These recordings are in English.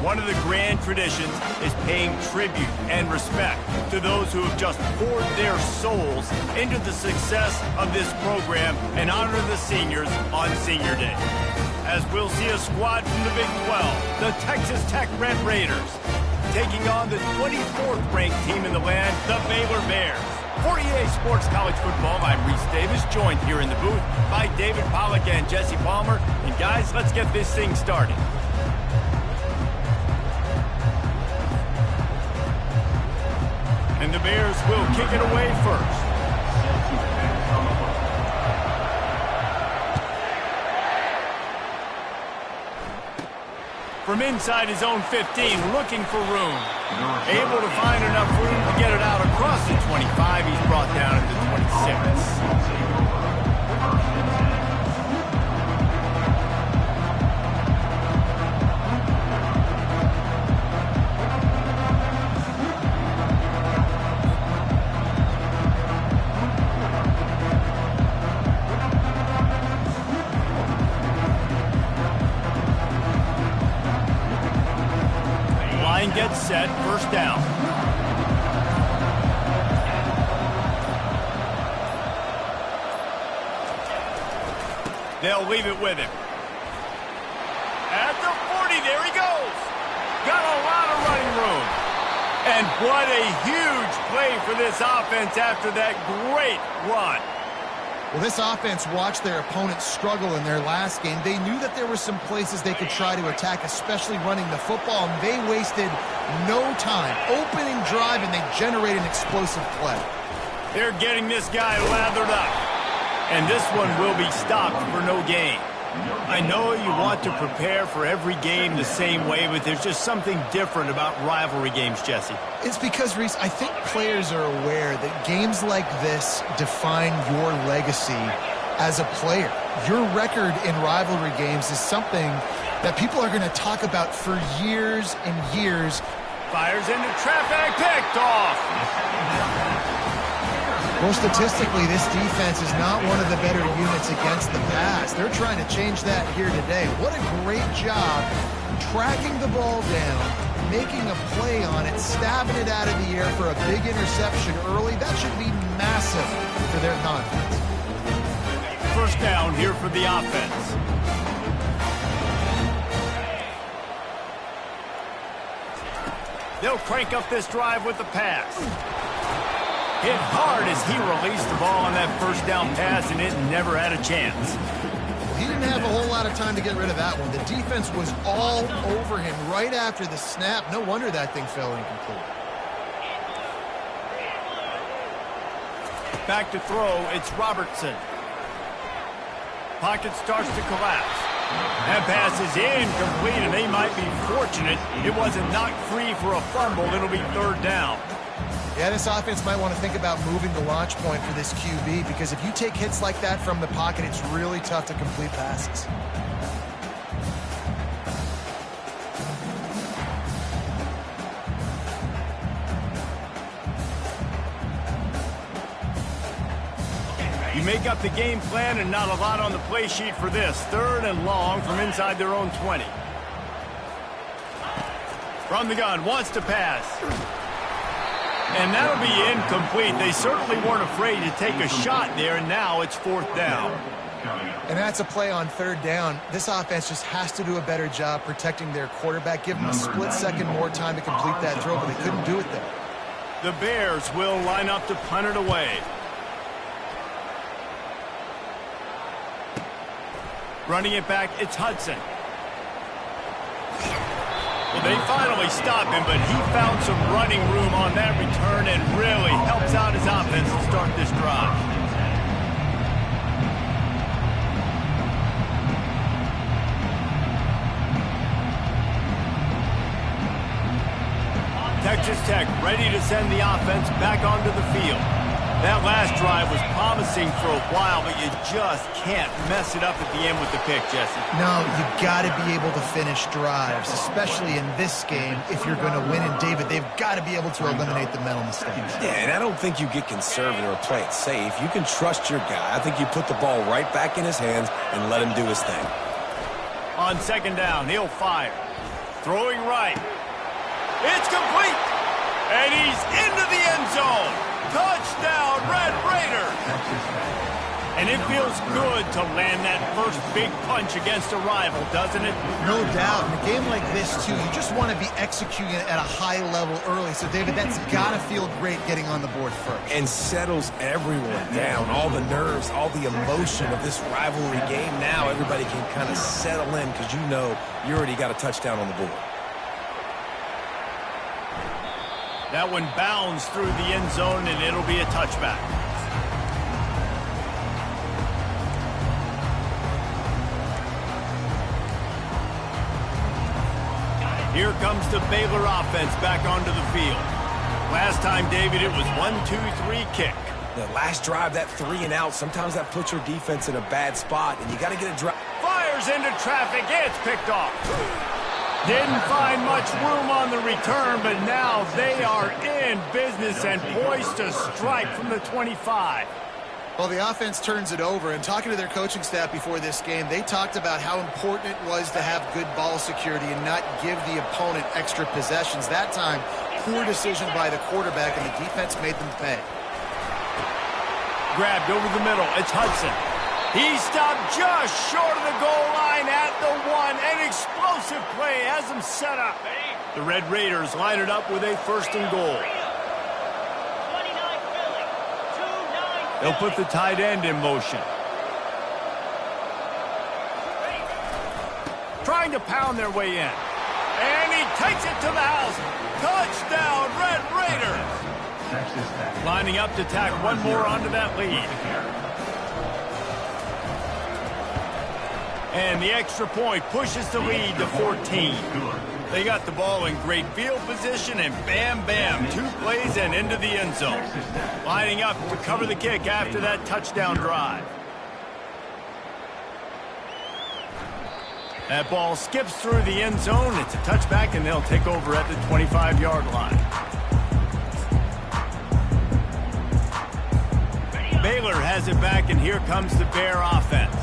One of the grand traditions is paying tribute and respect to those who have just poured their souls into the success of this program and honor the seniors on Senior Day. As we'll see a squad from the Big 12, the Texas Tech Red Raiders, taking on the 24th ranked team in the land, the Baylor Bears. For EA Sports College Football, I'm Reese Davis, joined here in the booth by David Pollack and Jesse Palmer. And guys, let's get this thing started. And the Bears will kick it away first. From inside his own 15, looking for room. Able to find enough room to get it out across the 25. He's brought down at the 26. Gets set, first down. They'll leave it with him. At the 40, there he goes. Got a lot of running room. And what a huge play for this offense after that great run. Well, this offense watched their opponents struggle in their last game. They knew that there were some places they could try to attack, especially running the football, and they wasted no time. Opening drive, and they generate an explosive play. They're getting this guy lathered up. And this one will be stopped for no gain. I know you want to prepare for every game the same way, but there's just something different about rivalry games, Jesse. It's because, Reese, I think players are aware that games like this define your legacy as a player. Your record in rivalry games is something that people are going to talk about for years and years. Fires into traffic, picked off. Well, statistically, this defense is not one of the better units against the pass. They're trying to change that here today. What a great job tracking the ball down, making a play on it, stabbing it out of the air for a big interception early. That should be massive for their confidence. First down here for the offense. They'll crank up this drive with the pass. Hit hard as he released the ball on that first down pass, and it never had a chance. He didn't have a whole lot of time to get rid of that one. The defense was all over him right after the snap. No wonder that thing fell incomplete. Back to throw, it's Robertson. Pocket starts to collapse. That pass is incomplete, and they might be fortunate it wasn't knocked free for a fumble. It'll be third down. Yeah, this offense might want to think about moving the launch point for this QB, because if you take hits like that from the pocket, it's really tough to complete passes. You make up the game plan and not a lot on the play sheet for this. Third and long from inside their own 20. From the gun, wants to pass. And that'll be incomplete. They certainly weren't afraid to take a shot there, and now it's fourth down. And that's a play on third down. This offense just has to do a better job protecting their quarterback. Give them a split second more time to complete that throw, but they couldn't do it there. The Bears will line up to punt it away. Running it back, it's Hudson. Well, they finally stopped him, but he found some running room on that return and really helps out his offense to start this drive. Texas Tech ready to send the offense back onto the field. That last drive was promising for a while, but you just can't mess it up at the end with the pick, Jesse. No, you got to be able to finish drives, especially in this game. If you're going to win, and David, they've got to be able to eliminate the mental mistakes. Yeah, and I don't think you get conservative or play it safe. You can trust your guy. I think you put the ball right back in his hands and let him do his thing. On second down, he'll fire. Throwing right. It's complete. And he's into the end zone. Touchdown, Red Raiders. And it feels good to land that first big punch against a rival, doesn't it? No doubt. In a game like this, too, you just want to be executing it at a high level early. So, David, that's got to feel great getting on the board first. And settles everyone down. All the nerves, all the emotion of this rivalry game. Now everybody can kind of settle in because you know you already got a touchdown on the board. That one bounds through the end zone, and it'll be a touchback. Here comes the Baylor offense back onto the field. Last time, David, it was 1-2-3 kick. The last drive, that 3 and out, sometimes that puts your defense in a bad spot, and you got to get a drive. Fires into traffic. It's picked off. Didn't find much room on the return, but now they are in business and poised to strike from the 25. Well, the offense turns it over, and talking to their coaching staff before this game, they talked about how important it was to have good ball security and not give the opponent extra possessions. That time, poor decision by the quarterback, and the defense made them pay. Grabbed over the middle. It's Hudson. He stopped just short of the goal line at the 1. An explosive play has him set up. The Red Raiders line it up with a 1st and goal. They'll put the tight end in motion. Trying to pound their way in. And he takes it to the house. Touchdown, Red Raiders. Lining up to tack one more onto that lead. And the extra point pushes the lead to 14. They got the ball in great field position, and bam, bam, 2 plays and into the end zone. Lining up to cover the kick after that touchdown drive. That ball skips through the end zone. It's a touchback, and they'll take over at the 25-yard line. Baylor has it back, and here comes the Bear offense.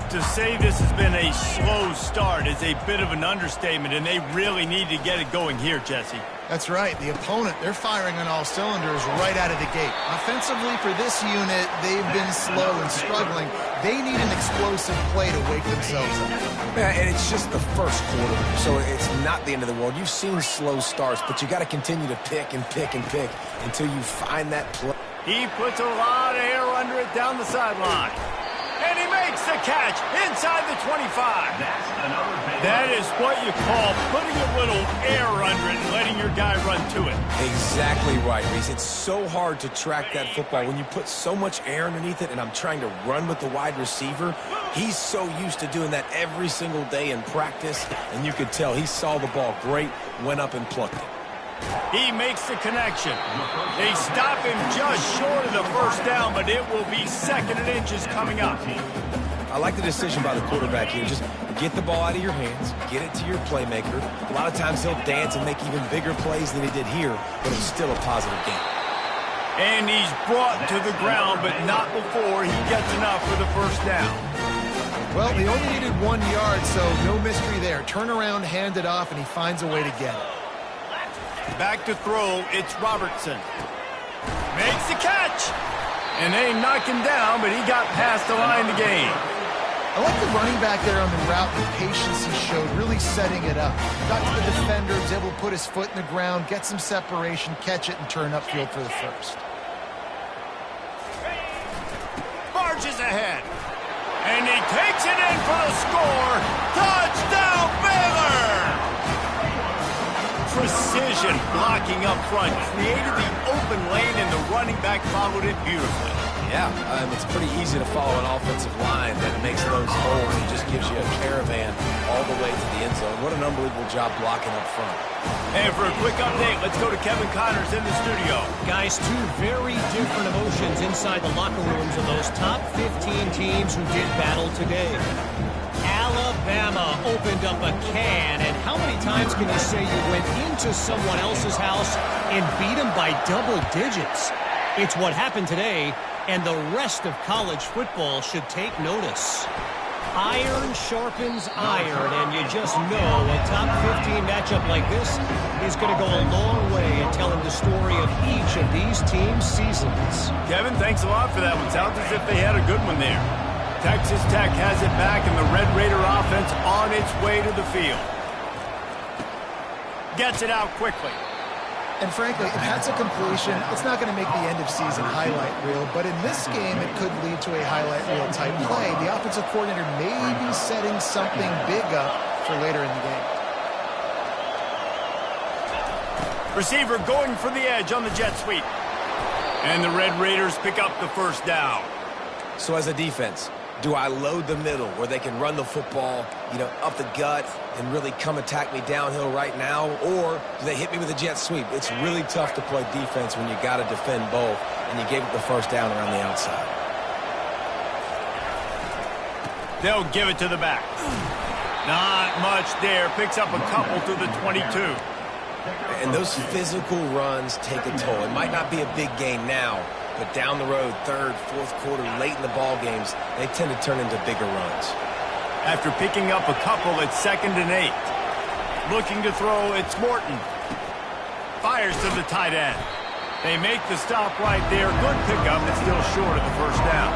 To say this has been a slow start is a bit of an understatement, and they really need to get it going here, Jesse. That's right. The opponent, they're firing on all cylinders right out of the gate. Offensively, for this unit, they've been slow and struggling. They need an explosive play to wake themselves up. Yeah, and it's just the first quarter, so it's not the end of the world. You've seen slow starts, but you got to continue to pick and pick and pick until you find that play. He puts a lot of air under it down the sideline. And he makes the catch inside the 25. That is what you call putting a little air under it and letting your guy run to it. Exactly right, Reese. It's so hard to track that football when you put so much air underneath it, and I'm trying to run with the wide receiver. He's so used to doing that every single day in practice, and you could tell he saw the ball great, went up and plucked it. He makes the connection. They stop him just short of the first down, but it will be 2nd and inches coming up. I like the decision by the quarterback here. Just get the ball out of your hands, get it to your playmaker. A lot of times he'll dance and make even bigger plays than he did here, but it's still a positive game. And he's brought to the ground, but not before he gets enough for the first down. Well, they only needed 1 yard, so no mystery there. Turn around, hand it off, and he finds a way to get it. Back to throw, it's Robertson. Makes the catch. And they knock him down, but he got past the line to gain. I like the running back there on the route, the patience he showed, really setting it up. Got to the defender, was able to put his foot in the ground, get some separation, catch it, and turn upfield for the first. Marches ahead. And he takes it in for the score. Touchdown, Baylor! Precision blocking up front created the open lane, and the running back followed it beautifully. Yeah, it's pretty easy to follow an offensive line that makes those holes and just gives you a caravan all the way to the end zone. What an unbelievable job blocking up front. And for a quick update, let's go to Kevin Connors in the studio. Guys, 2 very different emotions inside the locker rooms of those top 15 teams who did battle today. Alabama opened up a can, and how many times can you say you went into someone else's house and beat them by double digits? It's what happened today, and the rest of college football should take notice. Iron sharpens iron, and you just know a top 15 matchup like this is going to go a long way in telling the story of each of these teams' seasons. Kevin, thanks a lot for that one. Sounds as if they had a good one there. Texas Tech has it back, and the Red Raider offense on its way to the field. Gets it out quickly. And frankly, if that's a completion, it's not going to make the end-of-season highlight reel. But in this game, it could lead to a highlight reel type play. The offensive coordinator may be setting something big up for later in the game. Receiver going for the edge on the jet sweep. And the Red Raiders pick up the first down. So as a defense, do I load the middle where they can run the football, up the gut and really come attack me downhill right now? Or do they hit me with a jet sweep? It's really tough to play defense when you got to defend both, and you gave it the first down around the outside. They'll give it to the back. Not much there. Picks up a couple to the 22. And those physical runs take a toll. It might not be a big gain now, but down the road, third, fourth quarter, late in the ball games, they tend to turn into bigger runs. After picking up a couple, it's 2nd and 8. Looking to throw, it's Morton. Fires to the tight end. They make the stop right there. Good pickup, but still short of the first down.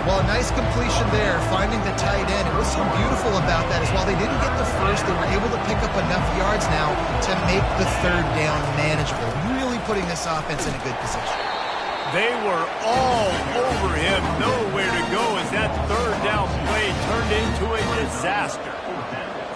Well, a nice completion there, finding the tight end. And what's so beautiful about that is while they didn't get the first, they were able to pick up enough yards now to make the third down manageable, really putting this offense in a good position. They were all over him, nowhere to go as that third down play turned into a disaster.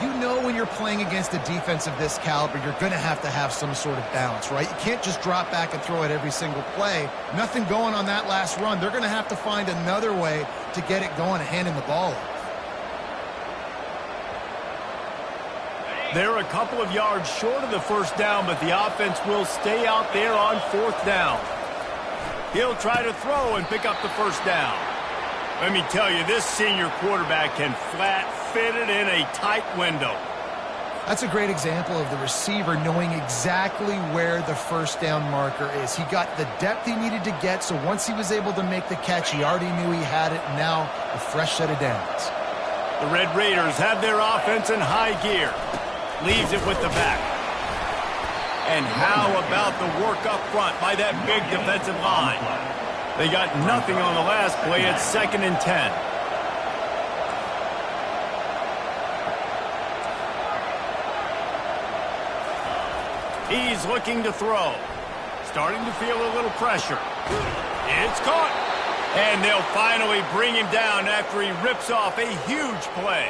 You know when you're playing against a defense of this caliber, you're going to have some sort of balance, right? You can't just drop back and throw it every single play. Nothing going on that last run. They're going to have to find another way to get it going and handing the ball off. They're a couple of yards short of the first down, but the offense will stay out there on 4th down. He'll try to throw and pick up the first down. Let me tell you, this senior quarterback can flat fit it in a tight window. That's a great example of the receiver knowing exactly where the first down marker is. He got the depth he needed to get, so once he was able to make the catch, he already knew he had it, and now a fresh set of downs. The Red Raiders have their offense in high gear. Leaves it with the back. And how about the work up front by that big defensive line? They got nothing on the last play. It's 2nd and 10. He's looking to throw. Starting to feel a little pressure. It's caught. And they'll finally bring him down after he rips off a huge play.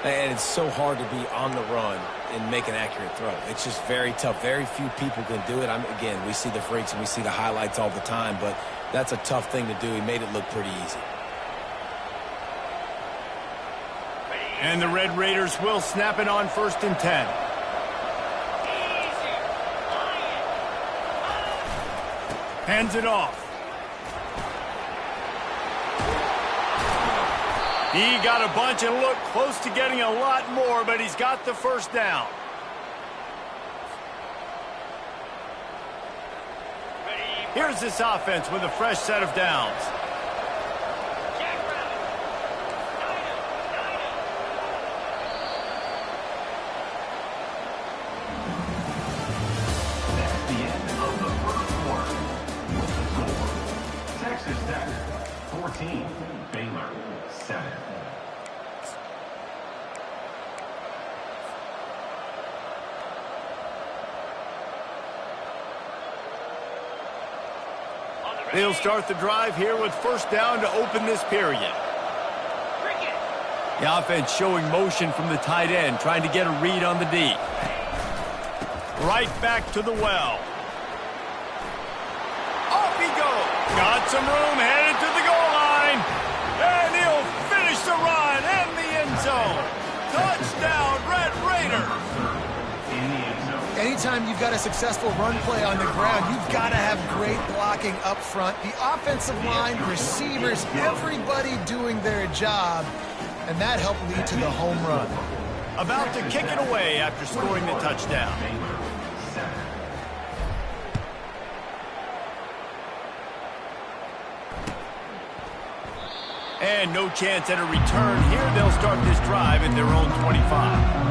And it's so hard to be on the run and make an accurate throw. It's just very tough. Very few people can do it. Again, we see the freaks and we see the highlights all the time, but that's a tough thing to do. He made it look pretty easy. And the Red Raiders will snap it on 1st and 10. Hands it off. He got a bunch and looked close to getting a lot more, but he's got the first down. Here's this offense with a fresh set of downs. That's the end of the first quarter. With the score, Texas Tech 14, Baylor 7. They'll start the drive here with first down to open this period. The offense showing motion from the tight end, trying to get a read on the D. Right back to the well. Off he goes. Got some room, headed to the goal line. And he'll finish the run in the end zone. Touchdown, Red Raiders. Anytime you've got a successful run play on the ground, you've got to have great blocking up front. The offensive line, receivers, everybody doing their job, and that helped lead to the home run. About to kick it away after scoring the touchdown. And no chance at a return here. They'll start this drive at their own 25.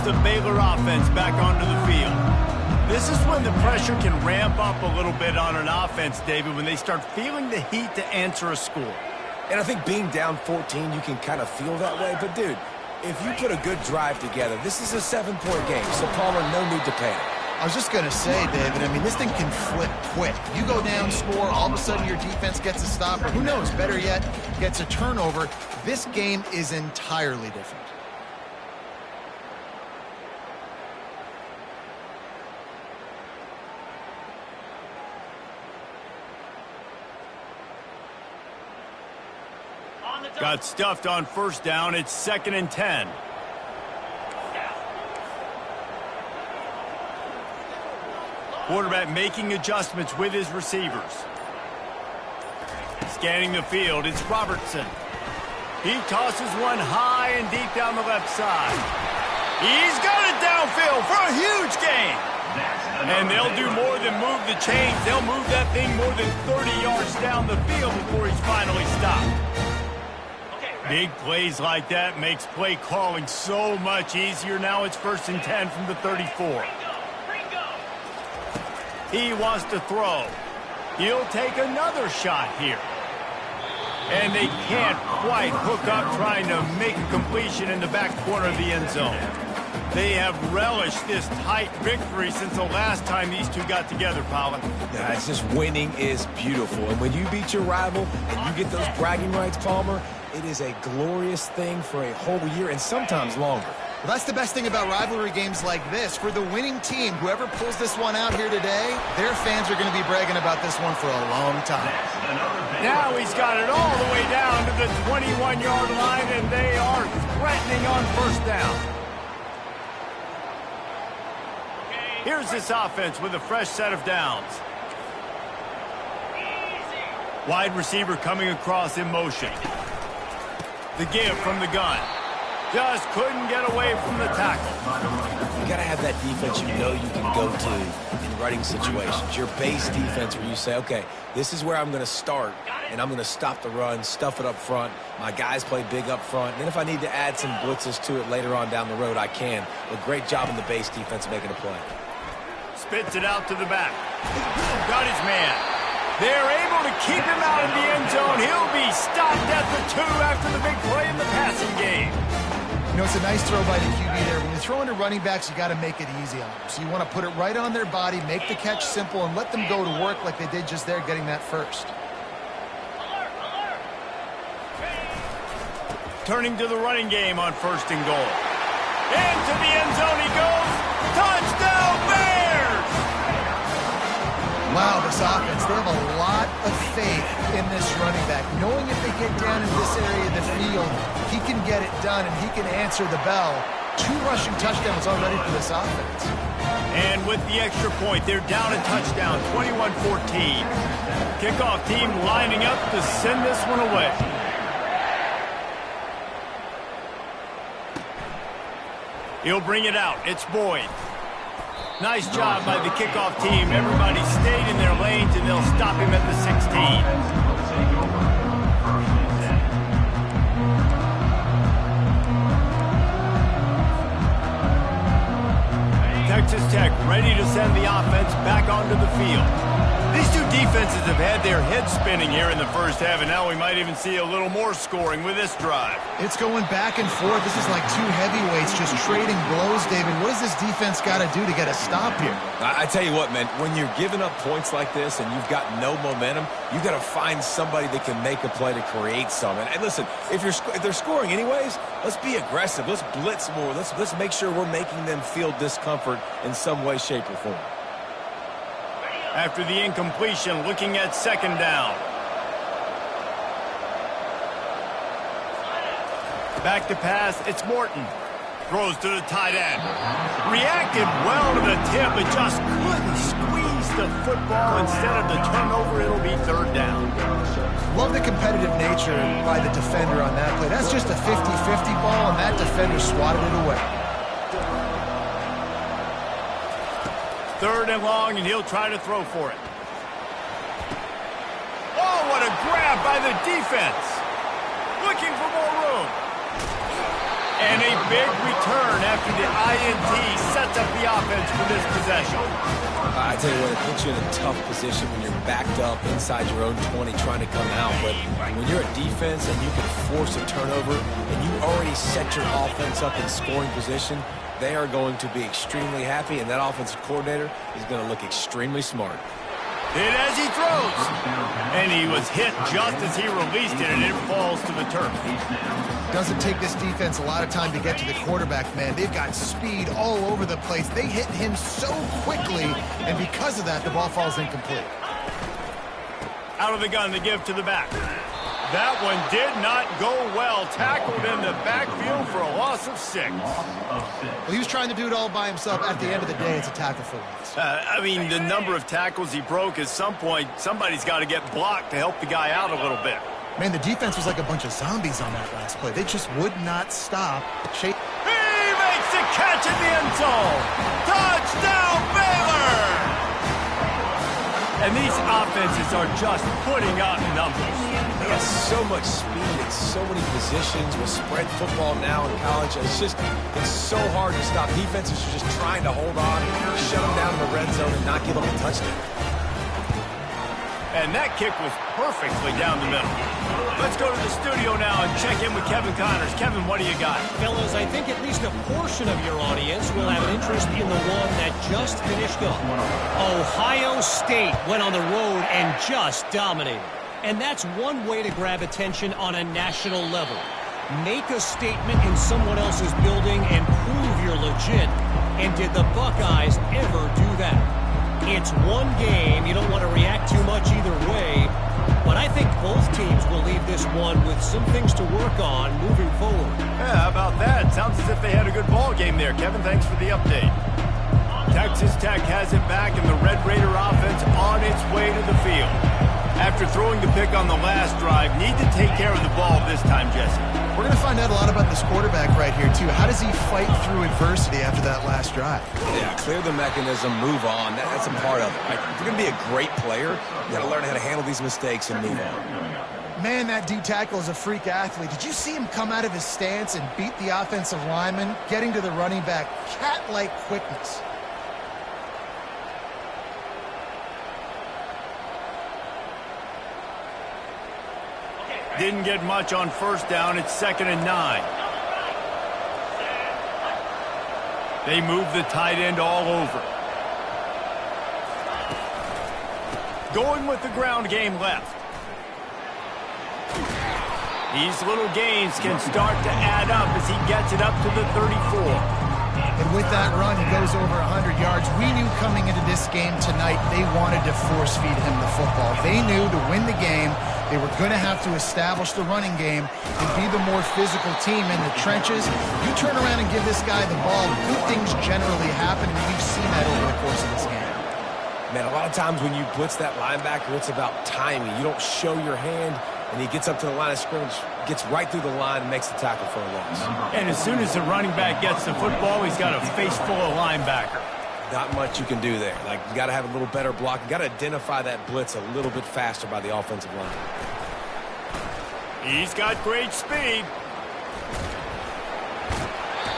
The Baylor offense back onto the field. This is when the pressure can ramp up a little bit on an offense, David, when they start feeling the heat to answer a score. And I think being down 14, you can kind of feel that way. But, dude, if you put a good drive together, this is a 7-point game, so Palmer, no need to panic. I was just going to say, David, I mean, this thing can flip quick. You go down, score, all of a sudden your defense gets a stop, or who knows, better yet, gets a turnover. This game is entirely different. Got stuffed on first down. It's 2nd and 10. Quarterback making adjustments with his receivers. Scanning the field, it's Robertson. He tosses one high and deep down the left side. He's got it downfield for a huge gain. And they'll do more than move the chains. They'll move that thing more than 30 yards down the field before he's finally stopped. Big plays like that makes play calling so much easier. Now it's 1st and 10 from the 34. He wants to throw. He'll take another shot here. And they can't quite hook up trying to make a completion in the back corner of the end zone. They have relished this tight victory since the last time these two got together, Colin. Yeah, it's just winning is beautiful. And when you beat your rival and you get those bragging rights, Palmer, it is a glorious thing for a whole year and sometimes longer. Well, that's the best thing about rivalry games like this. For the winning team, whoever pulls this one out here today, their fans are going to be bragging about this one for a long time. Now he's got it all the way down to the 21-yard line, and they are threatening on first down. Here's this offense with a fresh set of downs. Wide receiver coming across in motion. The give from the gun. Just couldn't get away from the tackle. You got to have that defense you know you can go to in running situations. Your base defense where you say, okay, this is where I'm going to start, and I'm going to stop the run, stuff it up front. My guys play big up front. And then if I need to add some blitzes to it later on down the road, I can. But great job in the base defense making a play. Spits it out to the back. Got his man. They're able to keep him out of the end zone. He'll be stopped at the 2 after the big play in the passing game. You know, it's a nice throw by the QB there. When you're throwing to running backs, you got to make it easy on them. So you want to put it right on their body, make the catch simple, and let them go to work like they did just there, getting that first. Turning to the running game on 1st and goal. Into the end zone he goes. Touchdown, Bears! Wow, this offense, they have a lot of faith in this running back. Knowing if they get down in this area of the field, he can get it done and he can answer the bell. 2 rushing touchdowns already for this offense. And with the extra point, they're down a touchdown, 21-14. Kickoff team lining up to send this one away. He'll bring it out. It's Boyd. Nice job by the kickoff team. Everybody stayed in their lanes, and they'll stop him at the 16. Texas Tech ready to send the offense back onto the field. These two defenses have had their heads spinning here in the first half, and now we might even see a little more scoring with this drive. It's going back and forth. This is like 2 heavyweights just trading blows, David. What does this defense got to do to get a stop here? I tell you what, man, when you're giving up points like this and you've got no momentum, you've got to find somebody that can make a play to create some. And listen, if they're scoring anyways, let's be aggressive. Let's blitz more. Let's make sure we're making them feel discomfort in some way, shape, or form. After the incompletion, looking at 2nd down. Back to pass, it's Morton. Throws to the tight end. Reacted well to the tip, but just couldn't squeeze the football instead of the turnover, it'll be third down. Love the competitive nature by the defender on that play. That's just a 50-50 ball, and that defender swatted it away. Third and long, and he'll try to throw for it. Oh, what a grab by the defense. Looking for more room. And a big return after the INT sets up the offense for this possession. I tell you what, it puts you in a tough position when you're backed up inside your own 20 trying to come out. But when you're a defense and you can force a turnover and you already set your offense up in scoring position, they are going to be extremely happy, and that offensive coordinator is going to look extremely smart. Hit as he throws. And he was hit just as he released it, and it falls to the turf. Doesn't take this defense a lot of time to get to the quarterback, man. They've got speed all over the place. They hit him so quickly, and because of that, the ball falls incomplete. Out of the gun to give to the back. That one did not go well. Tackled in the backfield for a loss of 6. Well, he was trying to do it all by himself. At the end of the day, it's a tackle for loss. I mean, the number of tackles he broke, at some point, somebody's got to get blocked to help the guy out a little bit. Man, the defense was like a bunch of zombies on that last play. They just would not stop. He makes the catch in the end zone. Touchdown, Baylor! And these offenses are just putting up numbers. They got so much speed and so many positions with spread football now in college. It's so hard to stop. Defenses are just trying to hold on, shut them down in the red zone, and not give them a touchdown. And that kick was perfectly down the middle. Let's go to the studio now and check in with Kevin Connors. Kevin, what do you got? Fellas, I think at least a portion of your audience will have an interest in the one that just finished up. Ohio State went on the road and just dominated. And that's one way to grab attention on a national level. Make a statement in someone else's building and prove you're legit. And did the Buckeyes ever do that? It's one game. You don't want to react too much either way. But I think both teams will leave this one with some things to work on moving forward. Yeah, how about that? Sounds as if they had a good ball game there. Kevin, thanks for the update. Texas Tech has it back, and the Red Raider offense on its way to the field. After throwing the pick on the last drive, need to take care of the ball this time, Jesse. We're going to find out a lot about this quarterback right here, too. How does he fight through adversity after that last drive? Yeah, clear the mechanism, move on. That's a part of it, right? If you're going to be a great player, you got to learn how to handle these mistakes and move on. Man, that D-tackle is a freak athlete. Did you see him come out of his stance and beat the offensive lineman, getting to the running back? Cat-like quickness. Didn't get much on first down. It's 2nd and 9. They move the tight end all over. Going with the ground game left. These little gains can start to add up as he gets it up to the 34. And with that run, he goes over 100 yards. We knew coming into this game tonight they wanted to force-feed him the football. They knew to win the game, they were going to have to establish the running game and be the more physical team in the trenches. You turn around and give this guy the ball, good things generally happen, and we've seen that over the course of this game. Man, a lot of times when you blitz that linebacker, it's about timing. You don't show your hand, and he gets up to the line of scrimmage, gets right through the line, and makes the tackle for a loss. And as soon as the running back gets the football, he's got a face full of linebacker. Not much you can do there. Like, you got to have a little better block. You got to identify that blitz a little bit faster by the offensive line. He's got great speed.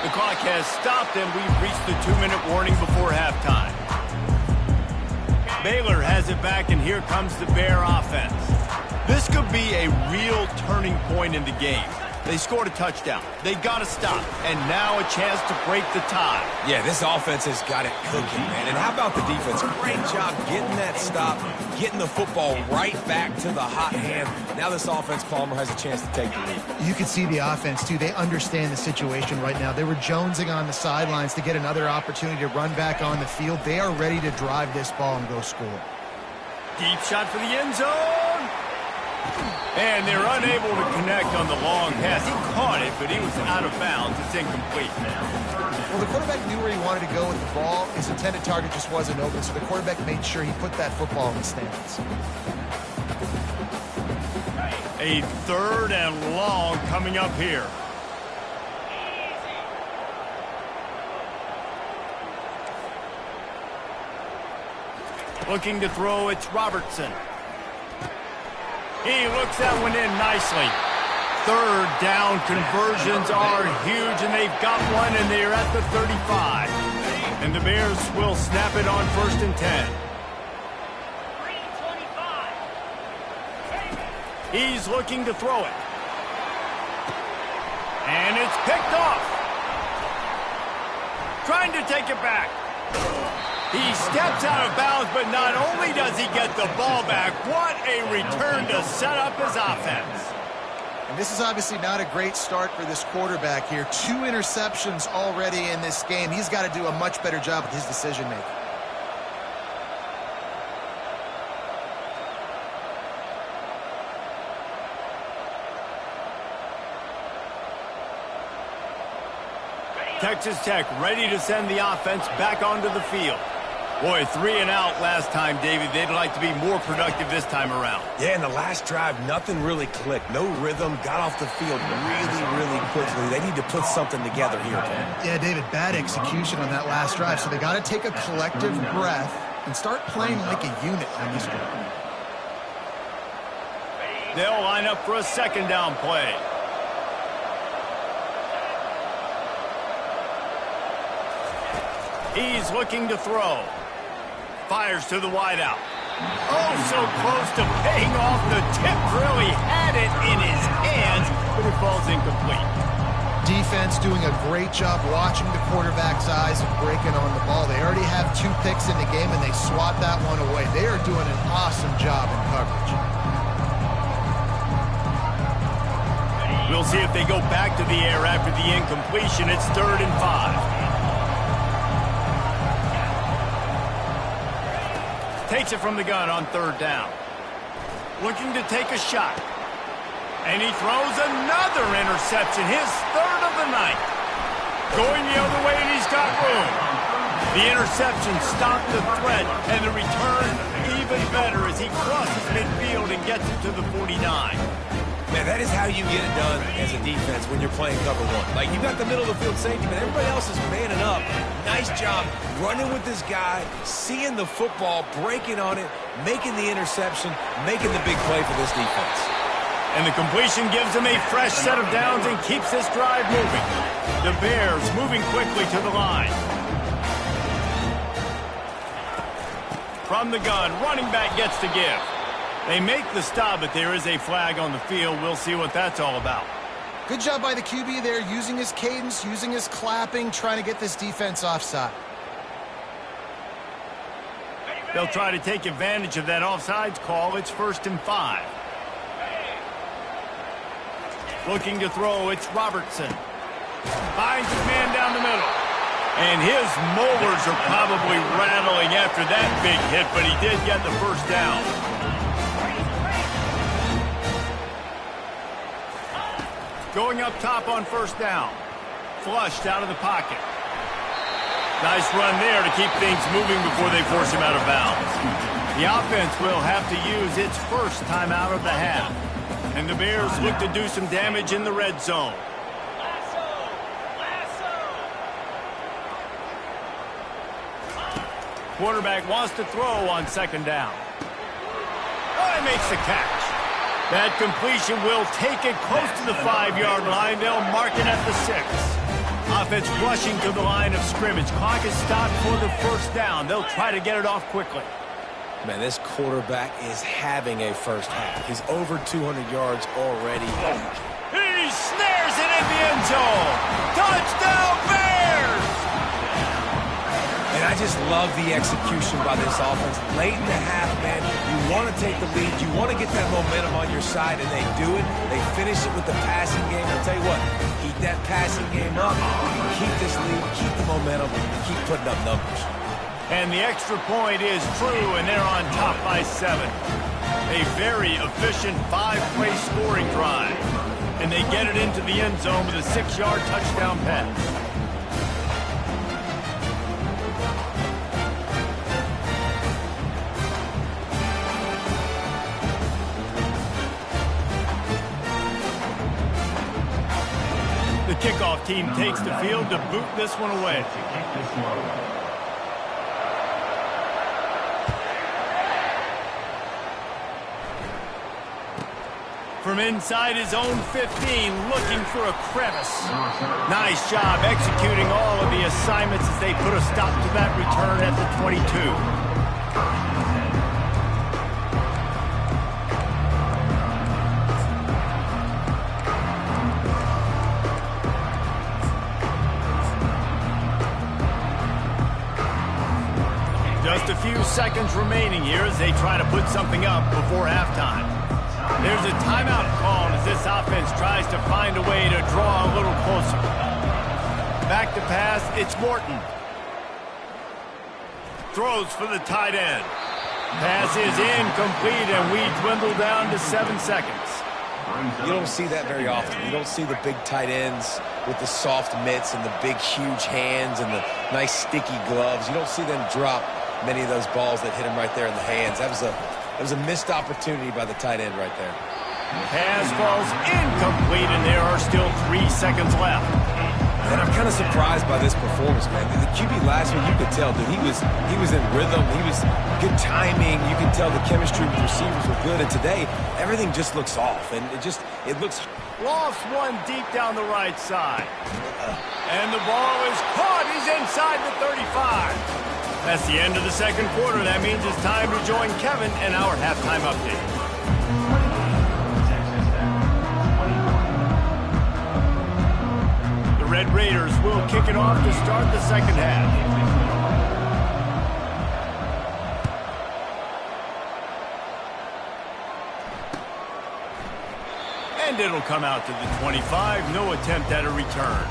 The clock has stopped, and we've reached the 2-minute warning before halftime. Baylor has it back, and here comes the Bear offense. This could be a real turning point in the game. They scored a touchdown. They got to stop. And now a chance to break the tie. Yeah, this offense has got it cooking, man. And how about the defense? Great job getting that stop, getting the football right back to the hot hand. Now this offense, Palmer, has a chance to take the lead. You can see the offense, too. They understand the situation right now. They were jonesing on the sidelines to get another opportunity to run back on the field. They are ready to drive this ball and go score. Deep shot for the end zone. And they're unable to connect on the long pass. He caught it, but he was out of bounds. It's incomplete. Well, the quarterback knew where he wanted to go with the ball. His intended target just wasn't open, so the quarterback made sure he put that football in the stands. A 3rd and long coming up here. Looking to throw, it's Robertson. He looks that one in nicely. 3rd down conversions are huge, and they've got one, and they're at the 35. And the Bears will snap it on 1st and 10. He's looking to throw it. And it's picked off. Trying to take it back. He steps out of bounds, but not only does he get the ball back, what a return to set up his offense. And this is obviously not a great start for this quarterback here. 2 interceptions already in this game. He's got to do a much better job with his decision-making. Texas Tech ready to send the offense back onto the field. Boy, 3 and out last time, David. They'd like to be more productive this time around. Yeah, in the last drive, nothing really clicked. No rhythm, got off the field really quickly. They need to put something together here, Tom. Yeah, David, bad execution on that last drive, so they got to take a collective breath and start playing like a unit on this one. They'll line up for a 2nd down play. He's looking to throw. Fires to the wideout. Oh, so close to paying off. The tip really had it in his hands, but it falls incomplete. Defense doing a great job watching the quarterback's eyes and breaking on the ball. They already have 2 picks in the game, and they swat that one away. They are doing an awesome job in coverage. We'll see if they go back to the air after the incompletion. It's 3rd and 5. Takes it from the gun on 3rd down. Looking to take a shot. And he throws another interception, his 3rd of the night. Going the other way, and he's got room. The interception stopped the threat, and the return even better as he crosses midfield and gets it to the 49. Man, that is how you get it done as a defense when you're playing cover 1. Like, you got the middle of the field safety, but everybody else is manning up. Nice job running with this guy, seeing the football, breaking on it, making the interception, making the big play for this defense. And the completion gives him a fresh set of downs and keeps this drive moving. The Bears moving quickly to the line. From the gun, running back gets to give. They make the stop, but there is a flag on the field. We'll see what that's all about. Good job by the QB there, using his cadence, using his clapping, trying to get this defense offside. They'll try to take advantage of that offsides call. It's 1st and 5. Looking to throw, it's Robertson. Finds his man down the middle. And his molars are probably rattling after that big hit, but he did get the 1st down. Going up top on 1st down. Flushed out of the pocket. Nice run there to keep things moving before they force him out of bounds. The offense will have to use its 1st time out of the half. And the Bears look to do some damage in the red zone. Quarterback wants to throw on 2nd down. Oh, he makes the catch. That completion will take it close to the 5-yard line. They'll mark it at the 6. Offense rushing to the line of scrimmage. Clock is stopped for the 1st down. They'll try to get it off quickly. Man, this quarterback is having a 1st half. He's over 200 yards already. He snares it in the end zone. Touchdown, Bears! And I just love the execution by this offense. Late in the half, man, you want to take the lead. You want to get that momentum on your side, and they do it. They finish it with the passing game. I'll tell you what, keep that passing game up. Keep this lead, keep the momentum, and keep putting up numbers. And the extra point is true, and they're on top by 7. A very efficient 5-play scoring drive. And they get it into the end zone with a 6-yard touchdown pass. team takes the field to boot this one away. To kick this one away. From inside his own 15, looking for a crevice. Nice job executing all of the assignments as they put a stop to that return at the 22. Just a few seconds remaining here as they try to put something up before halftime. There's a timeout called as this offense tries to find a way to draw a little closer. Back to pass, it's Morton. Throws for the tight end. Pass is incomplete, and we dwindle down to 7 seconds. You don't see that very often. You don't see the big tight ends with the soft mitts and the big, huge hands and the nice, sticky gloves. You don't see them drop many of those balls that hit them right there in the hands. That was a missed opportunity by the tight end right there. Pass falls incomplete, and there are still 3 seconds left. And I'm kind of surprised by this performance, man. The QB last week, you could tell, dude, he was in rhythm. He was good timing. You could tell the chemistry with receivers were good. And today, everything just looks off. And it looks... Lost one deep down the right side. And the ball is caught. He's inside the 35. That's the end of the second quarter. That means it's time to join Kevin and our halftime update. The Red Raiders will kick it off to start the second half. And it'll come out to the 25. No attempt at a return.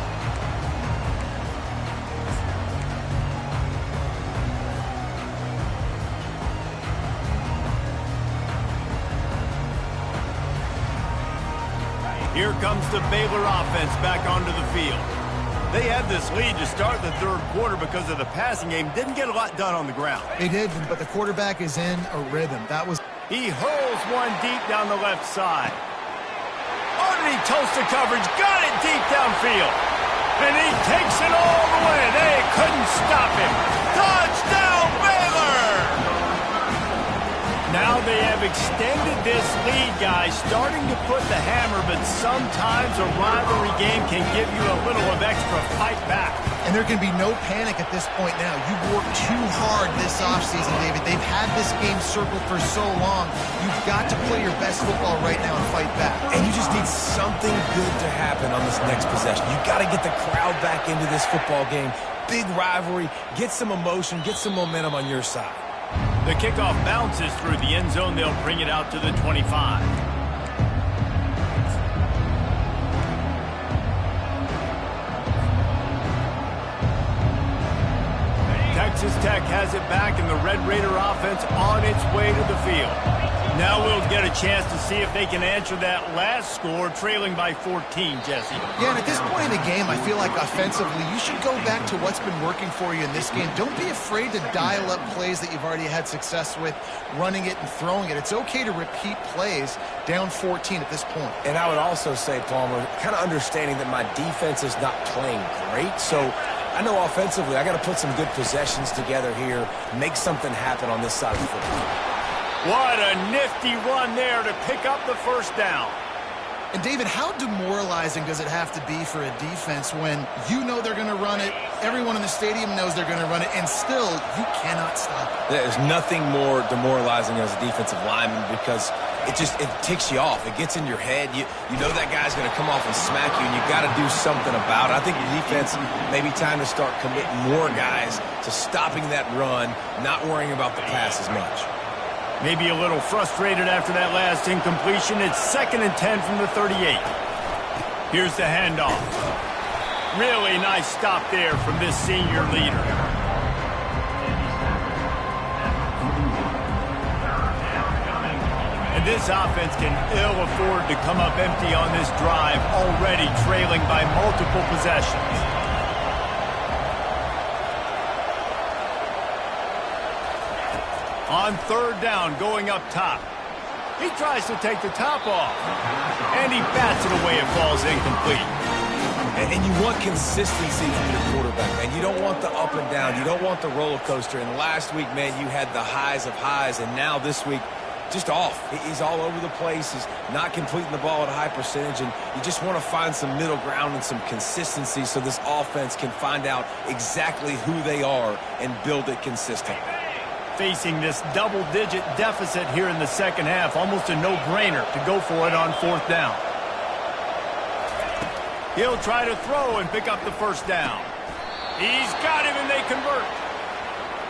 Here comes the Baylor offense back onto the field. They had this lead to start the third quarter because of the passing game. Didn't get a lot done on the ground. They did, but the quarterback is in a rhythm. He hurls one deep down the left side. Underneath toasted coverage, got it deep downfield. And he takes it all the way. They couldn't stop him. Touchdown, Baylor! Now they have extended this lead, guys, starting to put the hammer, but sometimes a rivalry game can give you a little of extra fight back. And there can be no panic at this point now. You've worked too hard this offseason, David. They've had this game circled for so long. You've got to play your best football right now and fight back. And you just need something good to happen on this next possession. You've got to get the crowd back into this football game. Big rivalry. Get some emotion. Get some momentum on your side. The kickoff bounces through the end zone. They'll bring it out to the 25. Texas Tech has it back, and the Red Raider offense on its way to the field. Now we'll get a chance to see if they can answer that last score, trailing by 14, Jesse. Yeah, and at this point in the game, I feel like offensively, you should go back to what's been working for you in this game. Don't be afraid to dial up plays that you've already had success with, running it and throwing it. It's okay to repeat plays down 14 at this point. And I would also say, Palmer, kind of understanding that my defense is not playing great, so I know offensively I got to put some good possessions together here, make something happen on this side of the football. What a nifty run there to pick up the first down. And, David, how demoralizing does it have to be for a defense when you know they're going to run it, everyone in the stadium knows they're going to run it, and still you cannot stop it? There's nothing more demoralizing as a defensive lineman because it ticks you off. It gets in your head. You know that guy's going to come off and smack you, and you've got to do something about it. I think the defense may be time to start committing more guys to stopping that run, not worrying about the pass as much. Maybe a little frustrated after that last incompletion. It's 2nd and 10 from the 38. Here's the handoff. Really nice stop there from this senior leader. And this offense can ill afford to come up empty on this drive, already trailing by multiple possessions. On 3rd down, going up top. He tries to take the top off. And he bats it away. It falls incomplete. And you want consistency from your quarterback, man. You don't want the up and down. You don't want the roller coaster. And last week, man, you had the highs of highs, and now this week, just off. He's all over the place. He's not completing the ball at a high percentage, and you just want to find some middle ground and some consistency so this offense can find out exactly who they are and build it consistent. Facing this double-digit deficit here in the second half, almost a no-brainer to go for it on 4th down. He'll try to throw and pick up the first down. He's got him, and they convert.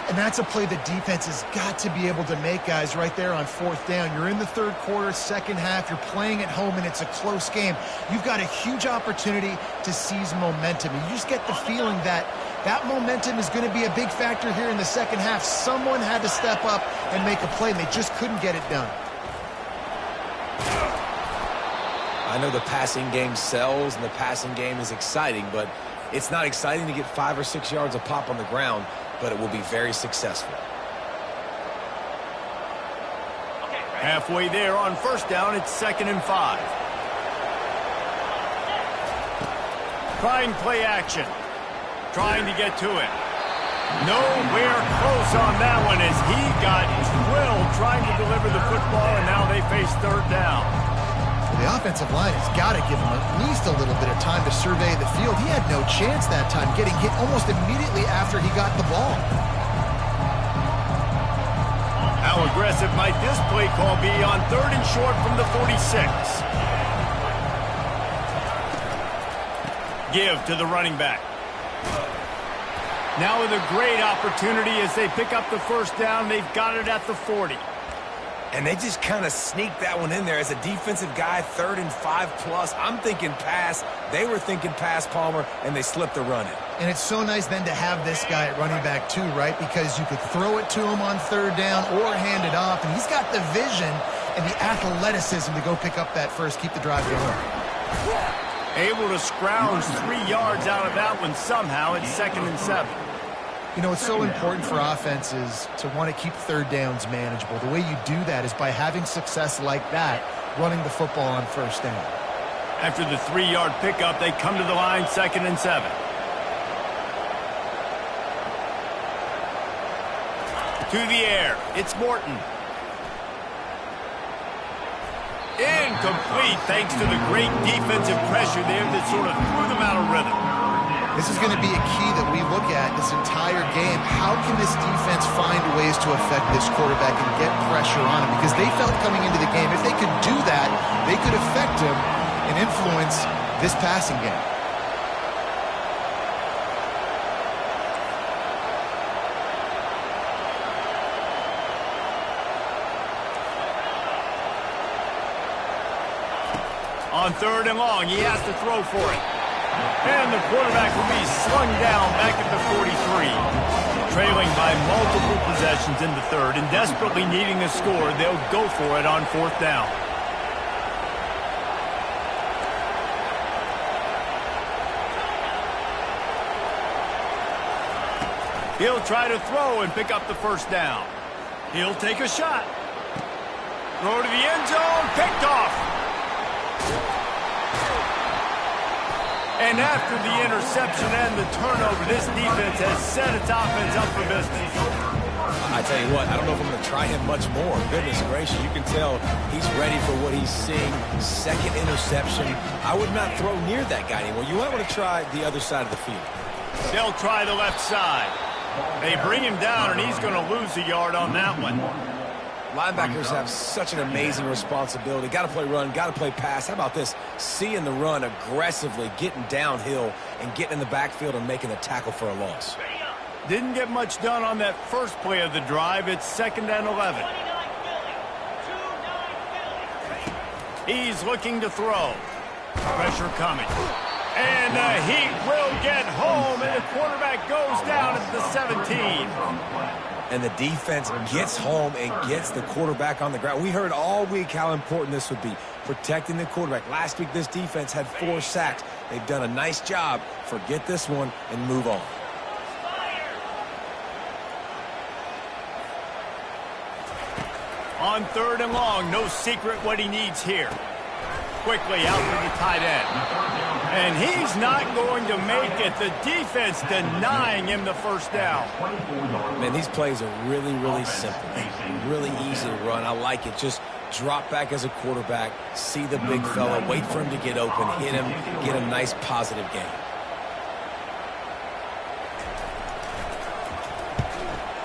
And that's a play the defense has got to be able to make, guys, right there on 4th down. You're in the 3rd quarter, second half. You're playing at home, and it's a close game. You've got a huge opportunity to seize momentum. And you just get the feeling that that momentum is going to be a big factor here in the second half. Someone had to step up and make a play, and they just couldn't get it done. I know the passing game sells and the passing game is exciting, but it's not exciting to get 5 or 6 yards of pop on the ground, but it will be very successful. Halfway there on 1st down, it's 2nd and 5. Trying play action. Trying to get to it. Nowhere close on that one as he got drilled trying to deliver the football, and now they face 3rd down. The offensive line has got to give him at least a little bit of time to survey the field. He had no chance that time, getting hit almost immediately after he got the ball. How aggressive might this play call be on 3rd and short from the 46? Give to the running back. Now with a great opportunity as they pick up the first down. They've got it at the 40. And they just kind of sneaked that one in there. As a defensive guy, 3rd and 5+. I'm thinking pass. They were thinking pass, Palmer, and they slipped the run in. And it's so nice then to have this guy at running back too, right? Because you could throw it to him on 3rd down or hand it off. And he's got the vision and the athleticism to go pick up that first, keep the drive going. Able to scrounge 3 yards out of that one somehow. It's 2nd and 7. You know, it's so important for offenses to want to keep 3rd downs manageable. The way you do that is by having success like that, running the football on 1st down. After the 3-yard pickup, they come to the line, 2nd and 7. To the air, it's Morton. Incomplete thanks to the great defensive pressure there that sort of threw them out of rhythm. This is going to be a key that we look at this entire game. How can this defense find ways to affect this quarterback and get pressure on him? Because they felt coming into the game, if they could do that, they could affect him and influence this passing game. On 3rd and long, he has to throw for it. And the quarterback will be slung down back at the 43. Trailing by multiple possessions in the 3rd and desperately needing a score, they'll go for it on 4th down. He'll try to throw and pick up the first down. He'll take a shot. Throw to the end zone, picked off. And after the interception and the turnover, this defense has set its offense up for business. I tell you what, I don't know if I'm going to try him much more. Goodness gracious, you can tell he's ready for what he's seeing. 2nd interception. I would not throw near that guy anymore. You might want to try the other side of the field. They'll try the left side. They bring him down, and he's going to lose a yard on that one. Linebackers have such an amazing responsibility. Got to play run, got to play pass. How about this? Seeing the run aggressively, getting downhill, and getting in the backfield and making a tackle for a loss. Didn't get much done on that first play of the drive. It's 2nd and 11. He's looking to throw. Pressure coming. And he will get home, and the quarterback goes down at the 17. And the defense gets home and gets the quarterback on the ground. We heard all week how important this would be, protecting the quarterback. Last week, this defense had 4 sacks. They've done a nice job. Forget this one and move on. On 3rd and long, no secret what he needs here. quickly out to the tight end. And he's not going to make it. The defense denying him the first down. Man, these plays are really, really simple. Really easy to run. I like it. Just drop back as a quarterback, see the big fella, wait for him to get open, hit him, get a nice positive gain.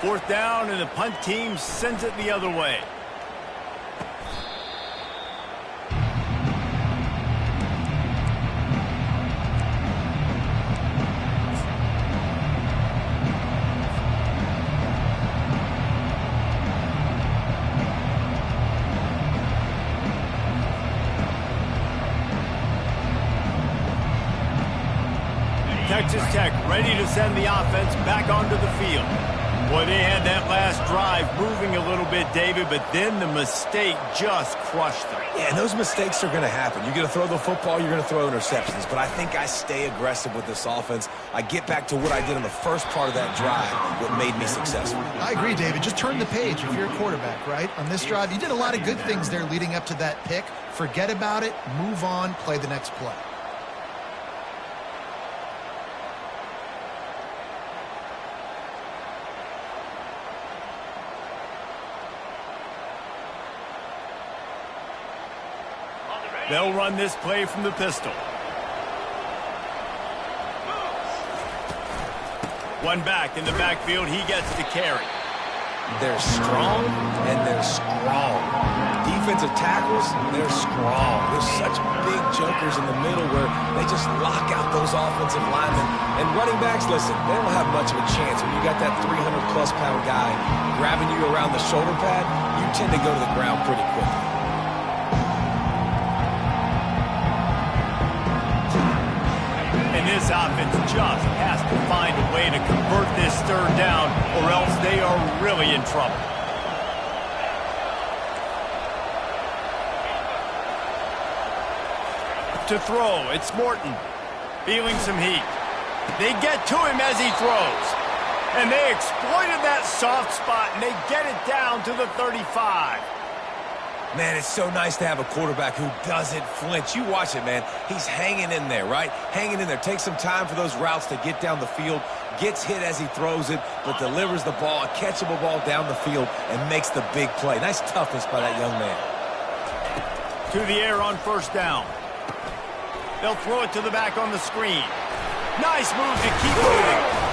Fourth down, and the punt team sends it the other way. Texas Tech ready to send the offense back onto the field. Boy, they had that last drive moving a little bit, David, but then the mistake just crushed them. Yeah, and those mistakes are going to happen. You're going to throw the football, you're going to throw interceptions. But I think I stay aggressive with this offense. I get back to what I did on the first part of that drive, what made me successful. I agree, David. Just turn the page if you're a quarterback, right? On this drive, you did a lot of good things there leading up to that pick. Forget about it, move on, play the next play. They'll run this play from the pistol. One back in the backfield. He gets the carry. They're strong, and they're strong. Defensive tackles, they're strong. There's such big jokers in the middle where they just lock out those offensive linemen. And running backs, listen, they don't have much of a chance. When you got that 300-plus pound guy grabbing you around the shoulder pad, you tend to go to the ground pretty quickly. And this offense just has to find a way to convert this third down, or else they are really in trouble. To throw, it's Morton, feeling some heat. They get to him as he throws. And they exploited that soft spot, and they get it down to the 35. Man, it's so nice to have a quarterback who doesn't flinch. You watch it, man. He's hanging in there, right? Hanging in there. Takes some time for those routes to get down the field. Gets hit as he throws it, but delivers the ball, a catchable ball down the field, and makes the big play. Nice toughness by that young man. To the air on first down. They'll throw it to the back on the screen. Nice move to keep moving.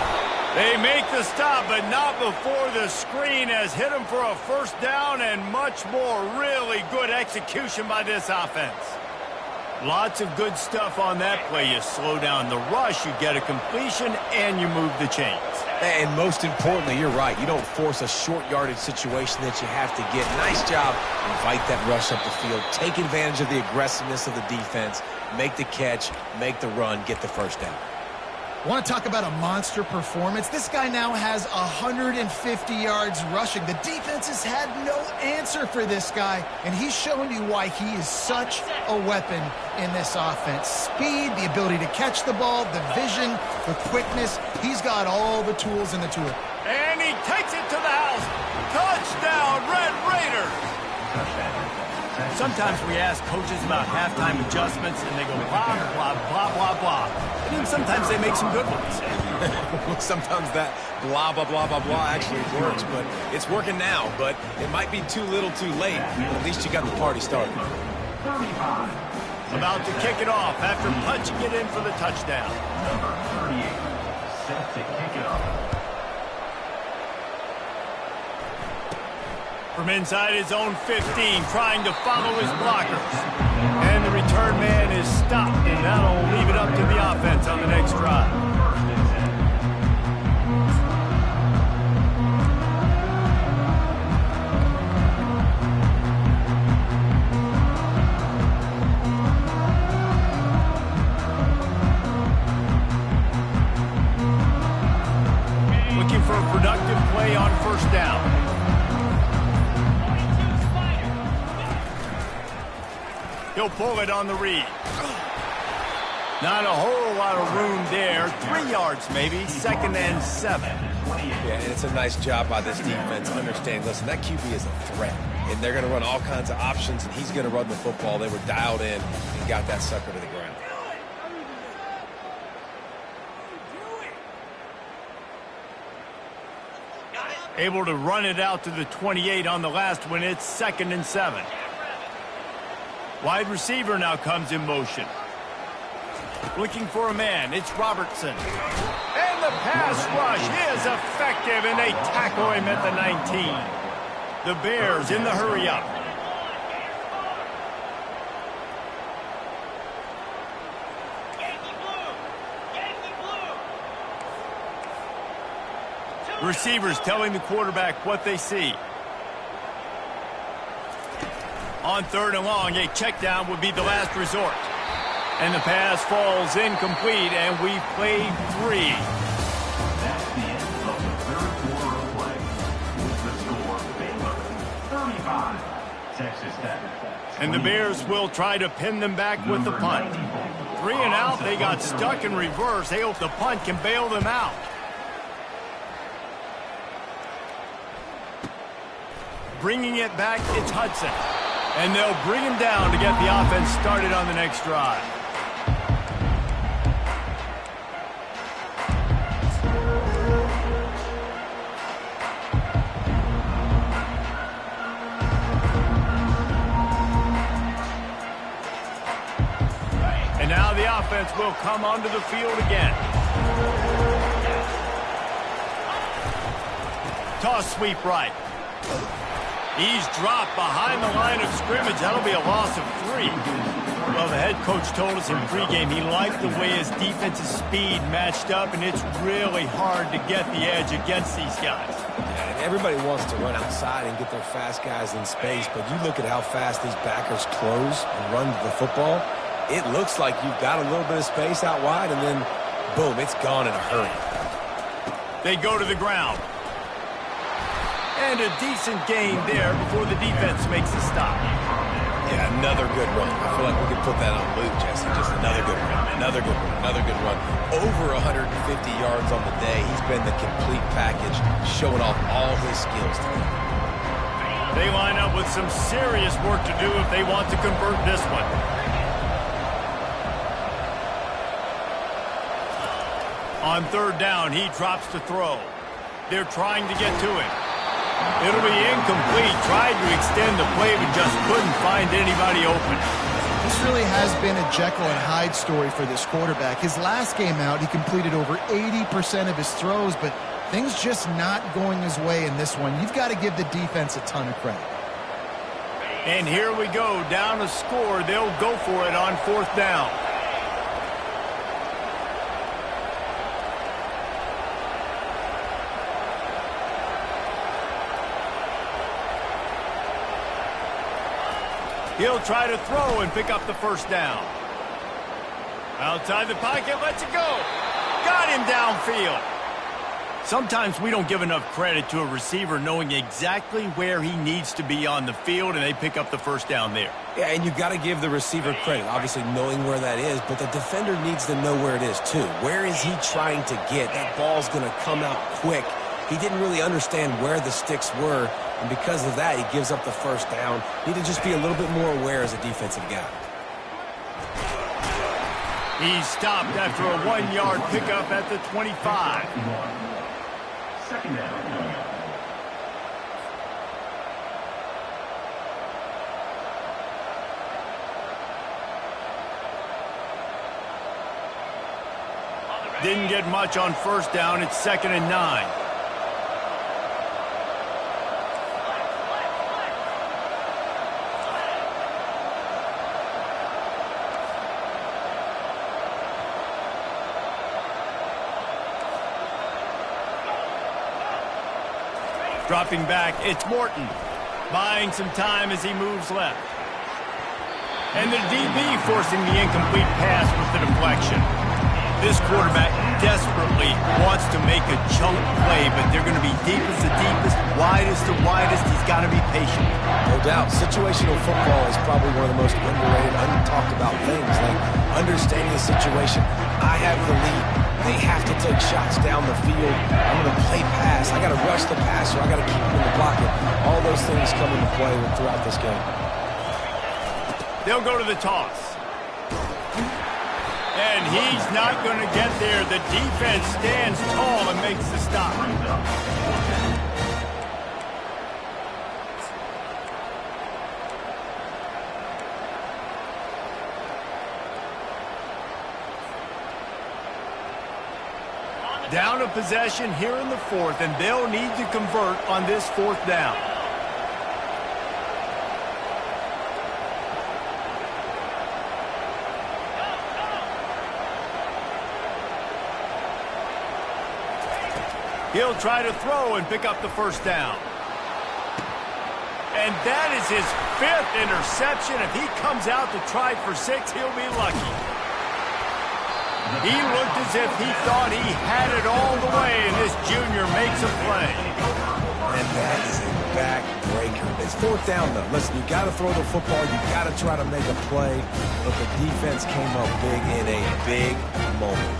They make the stop, but not before the screen has hit them for a first down, and much more. Really good execution by this offense. Lots of good stuff on that play. You slow down the rush, you get a completion, and you move the chains. And most importantly, you're right. You don't force a short yardage situation that you have to get. Nice job. Invite that rush up the field. Take advantage of the aggressiveness of the defense. Make the catch, make the run, get the first down. Want to talk about a monster performance? This guy now has 150 yards rushing. The defense has had no answer for this guy, and he's showing you why he is such a weapon in this offense. Speed, the ability to catch the ball, the vision, the quickness. He's got all the tools in the tool. And he takes it to the house. Touchdown, Red Raiders! Sometimes we ask coaches about halftime adjustments, and they go blah, blah, blah, blah, blah. And even sometimes they make some good ones. Sometimes that blah, blah, blah, blah, blah actually works, but it's working now. But it might be too little too late, but at least you got the party started. About to kick it off after punching it in for the touchdown. Number 38, set to kick it off. From inside his own 15, trying to follow his blockers. And the return man is stopped, and that'll leave it up to the offense on the next drive. Looking for a productive play on first down. He'll pull it on the read. Not a whole lot of room there. 3 yards maybe. 2nd and 7. Yeah, and it's a nice job by this defense. Understand, listen, that QB is a threat. and they're going to run all kinds of options, and he's going to run the football. They were dialed in and got that sucker to the ground. Able to run it out to the 28 on the last one. It's 2nd and 7. Wide receiver now comes in motion. Looking for a man. It's Robertson. And the pass rush is effective, and they tackle him at the 19. The Bears in the hurry-up. Receivers telling the quarterback what they see. On 3rd and long, a check down would be the last resort. And the pass falls incomplete, and we've played 3. That's the end of the 3rd quarter of play. With the score, Baylor 35, Texas Tech. And the Bears will try to pin them back with the punt. 3 and out, they got stuck in reverse. They hope the punt can bail them out. Bringing it back, it's Hudson. And they'll bring him down to get the offense started on the next drive. And now the offense will come onto the field again. Toss sweep right. He's dropped behind the line of scrimmage. That'll be a loss of 3. Well, the head coach told us in pregame he liked the way his defensive speed matched up, and it's really hard to get the edge against these guys. Yeah, and everybody wants to run outside and get their fast guys in space, but you look at how fast these backers close and run the football, it looks like you've got a little bit of space out wide, and then, boom, it's gone in a hurry. They go to the ground. And a decent gain there before the defense makes a stop. Yeah, another good run. I feel like we could put that on loop, Jesse. Just another good run, another good run, another good run. Over 150 yards on the day. He's been the complete package, showing off all his skills today. They line up with some serious work to do if they want to convert this one. On 3rd down, he drops to throw. They're trying to get to him. It'll be incomplete. Tried to extend the play, but just couldn't find anybody open. This really has been a Jekyll and Hyde story for this quarterback. His last game out, he completed over 80% of his throws, but things just not going his way in this one. You've got to give the defense a ton of credit. And here we go. Down a score. They'll go for it on 4th down. He'll try to throw and pick up the 1st down. Outside the pocket, lets it go. Got him downfield. Sometimes we don't give enough credit to a receiver knowing exactly where he needs to be on the field, and they pick up the 1st down there. Yeah, and you've got to give the receiver credit, obviously knowing where that is, but the defender needs to know where it is too. Where is he trying to get? That ball's going to come out quick. He didn't really understand where the sticks were, and because of that, he gives up the 1st down. Need to just be a little bit more aware as a defensive guy. He's stopped after a 1-yard pickup at the 25. 2nd down. Didn't get much on 1st down. It's 2nd and 9. Dropping back, it's Morton. Buying some time as he moves left. And the DB forcing the incomplete pass with the deflection. This quarterback desperately wants to make a chunk play, but they're going to be deepest to deepest, widest to widest. He's got to be patient. No doubt. Situational football is probably one of the most underrated, untalked about things. Like understanding the situation. I have the lead. They have to take shots down the field. I'm going to play pass. I got to rush the passer. I got to keep him in the pocket. All those things come into play throughout this game. They'll go to the toss. And he's not going to get there. The defense stands tall and makes the stop. Down a possession here in the fourth, and they'll need to convert on this fourth down. He'll try to throw and pick up the first down. And that is his 5th interception. If he comes out to try for 6, he'll be lucky. He looked as if he thought he had it all the way, and this junior makes a play. And that is a backbreaker. It's fourth down, though. Listen, you got to throw the football. You got to try to make a play. But the defense came up big in a big moment.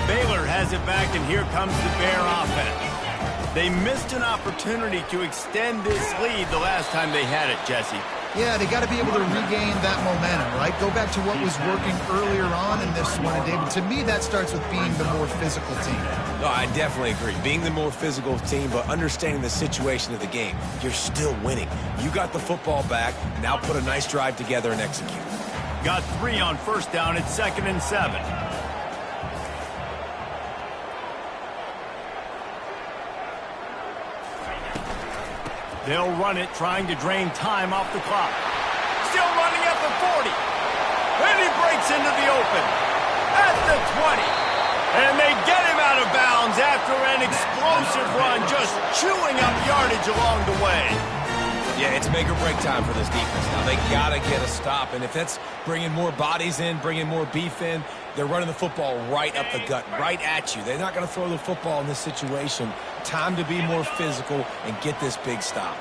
Baylor has it back, and here comes the Bear offense. They missed an opportunity to extend this lead the last time they had it, Jesse. Yeah, they got to be able to regain that momentum, right? Go back to what was working earlier on in this one. And, David, to me, that starts with being the more physical team. No, I definitely agree. Being the more physical team, but understanding the situation of the game. You're still winning. You got the football back. Now put a nice drive together and execute. Got 3 on first down. It's 2nd and 7. They'll run it, trying to drain time off the clock. Still running at the 40. And he breaks into the open. At the 20. And they get him out of bounds after an explosive run, just chewing up yardage along the way. Yeah, it's make or break time for this defense now. They got to get a stop. And if that's bringing more bodies in, bringing more beef in, they're running the football right up the gut, right at you. They're not going to throw the football in this situation. Time to be more physical and get this big stop.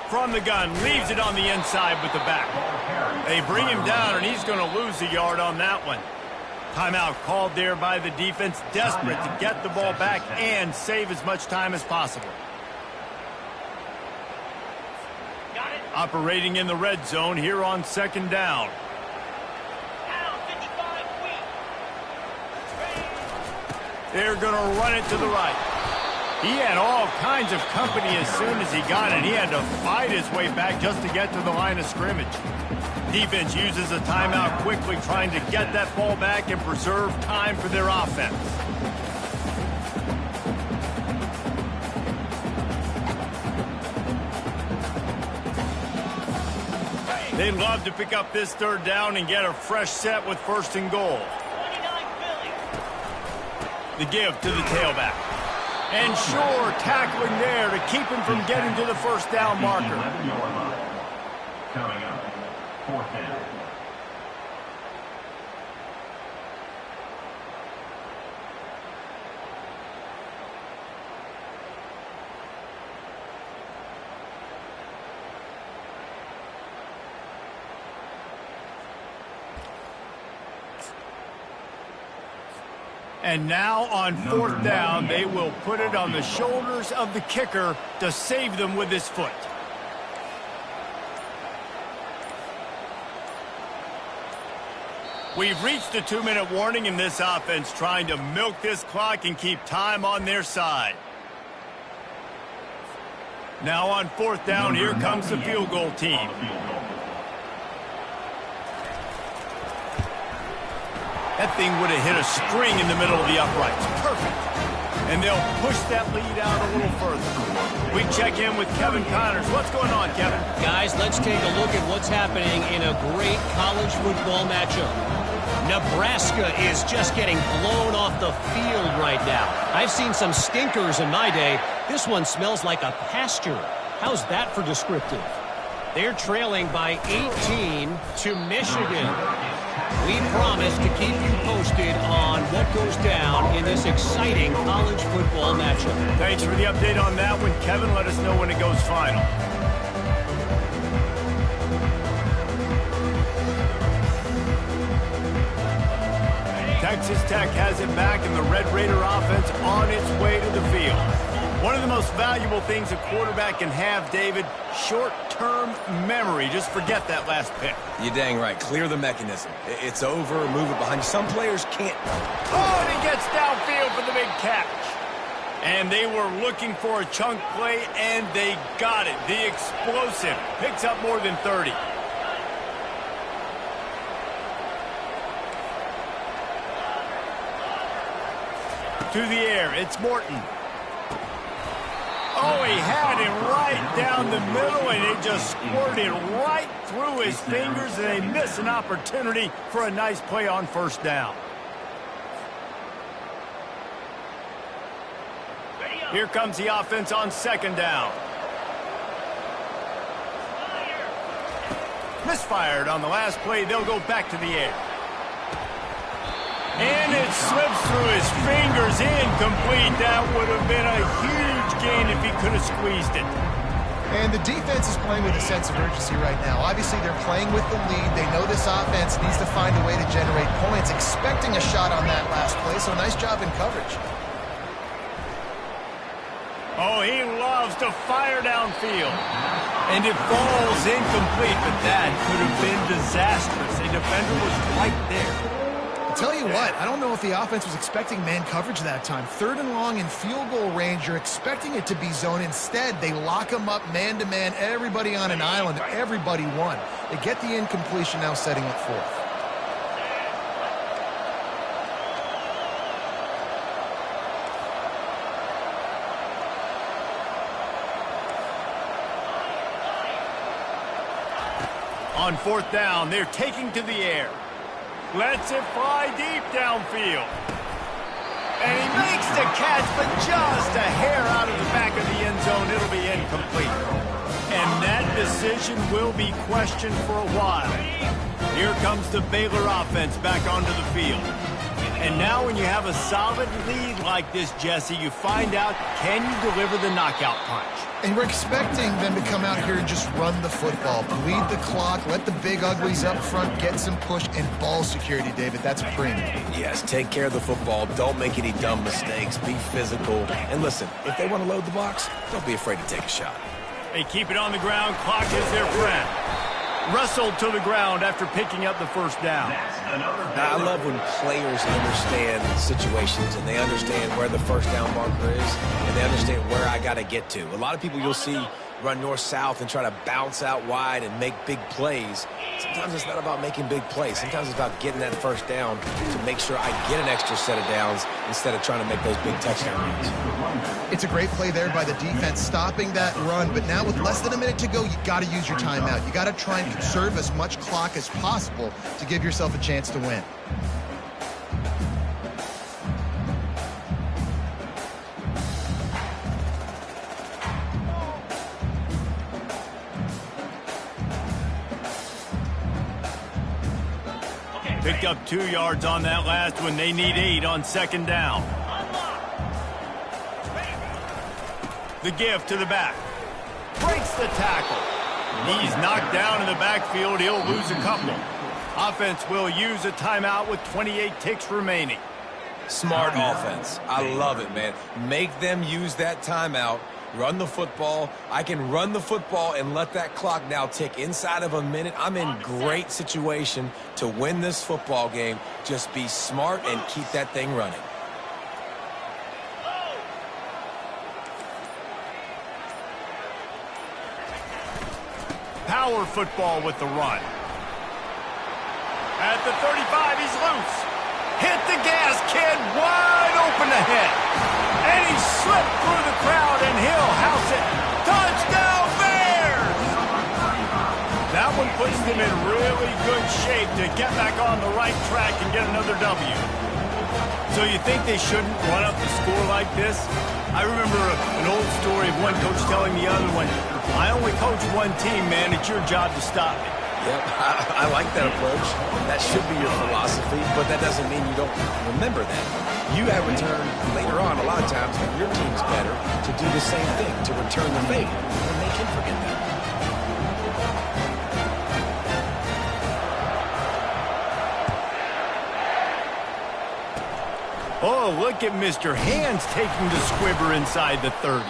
From the gun, leaves it on the inside with the back. They bring him down, and he's going to lose a yard on that one. Timeout called there by the defense, desperate to get the ball back and save as much time as possible. Operating in the red zone here on 2nd down. They're going to run it to the right. He had all kinds of company as soon as he got it. He had to fight his way back just to get to the line of scrimmage. Defense uses a timeout quickly, trying to get that ball back and preserve time for their offense. They'd love to pick up this 3rd down and get a fresh set with 1st and goal. The give to the tailback. And sure, tackling there to keep him from getting to the 1st down marker. Coming up, 4th down. And now on 4th down, they will put it on the shoulders of the kicker to save them with his foot. We've reached the 2-minute warning in this offense, trying to milk this clock and keep time on their side. Now on 4th down, here comes the field goal team. That thing would have hit a string in the middle of the uprights. Perfect. And they'll push that lead out a little further. We check in with Kevin Connors. What's going on, Kevin? Guys, let's take a look at what's happening in a great college football matchup. Nebraska is just getting blown off the field right now. I've seen some stinkers in my day. This one smells like a pasture. How's that for descriptive? They're trailing by 18 to Michigan. We promise to keep you posted on what goes down in this exciting college football matchup. Thanks for the update on that one, Kevin. Let us know when it goes final. Texas Tech has it back, and the Red Raider offense on its way to the field. One of the most valuable things a quarterback can have, David, short-term memory. Just forget that last pick. You're dang right. Clear the mechanism. It's over. Move it behind you. Some players can't. Oh, and he gets downfield for the big catch. And they were looking for a chunk play, and they got it. The explosive picks up more than 30. To the air, it's Morton. Oh, he had it right down the middle, and it just squirted right through his fingers, and they miss an opportunity for a nice play on first down. Here comes the offense on second down. Misfired on the last play. They'll go back to the air. And it slips through his fingers, incomplete. That would have been a huge gain if he could have squeezed it. And the defense is playing with a sense of urgency right now. Obviously, they're playing with the lead. They know this offense needs to find a way to generate points, expecting a shot on that last play, so nice job in coverage. Oh, he loves to fire downfield. And it falls incomplete, but that could have been disastrous. A defender was right there. I'll tell you what, I don't know if the offense was expecting man coverage that time. 3rd and long in field goal range, you're expecting it to be zone. Instead, they lock them up man-to-man, everybody on an island, everybody won. They get the incompletion, now setting it fourth. On fourth down, they're taking to the air. Lets it fly deep downfield. And he makes the catch, but just a hair out of the back of the end zone. It'll be incomplete. And that decision will be questioned for a while. Here comes the Baylor offense back onto the field. And now when you have a solid lead like this, Jesse, you find out, can you deliver the knockout punch? And we're expecting them to come out here and just run the football, bleed the clock, let the big uglies up front get some push and ball security, David. That's premium. Yes, take care of the football. Don't make any dumb mistakes. Be physical. And listen, if they want to load the box, don't be afraid to take a shot. They keep it on the ground. Clock is their friend. Wrestled to the ground after picking up the first down. Now, I love when players understand situations and they understand where the first down marker is and they understand where I got to get to. A lot of people you'll see run north-south and try to bounce out wide and make big plays. Sometimes it's not about making big plays. Sometimes it's about getting that first down to make sure I get an extra set of downs instead of trying to make those big touchdown runs. It's a great play there by the defense, stopping that run. But now with less than a minute to go, you got to use your timeout. You got to try and conserve as much clock as possible to give yourself a chance to win. Picked up 2 yards on that last one. They need 8 on second down. The give to the back. Breaks the tackle. He's knocked down in the backfield. He'll lose a couple. Offense will use a timeout with 28 ticks remaining. Smart offense. I love it, man. Make them use that timeout. Run the football. I can run the football and let that clock now tick inside of a minute. I'm in great situation to win this football game. Just be smart and keep that thing running. Power football with the run. At the 35, he's loose. Hit the gas, kid, wide open ahead. And he slipped through the crowd, and he'll house it. Touchdown, Bears! That one puts them in really good shape to get back on the right track and get another W. So you think they shouldn't run up the score like this? I remember an old story of one coach telling the other one, I only coach one team, man. It's your job to stop me. Yep, I like that approach. That should be your philosophy, but that doesn't mean you don't remember that. You have returned later on a lot of times when your team's better to do the same thing, to return the favor, and they can forget that. Oh, look at Mr. Hands taking the squibber inside the 30.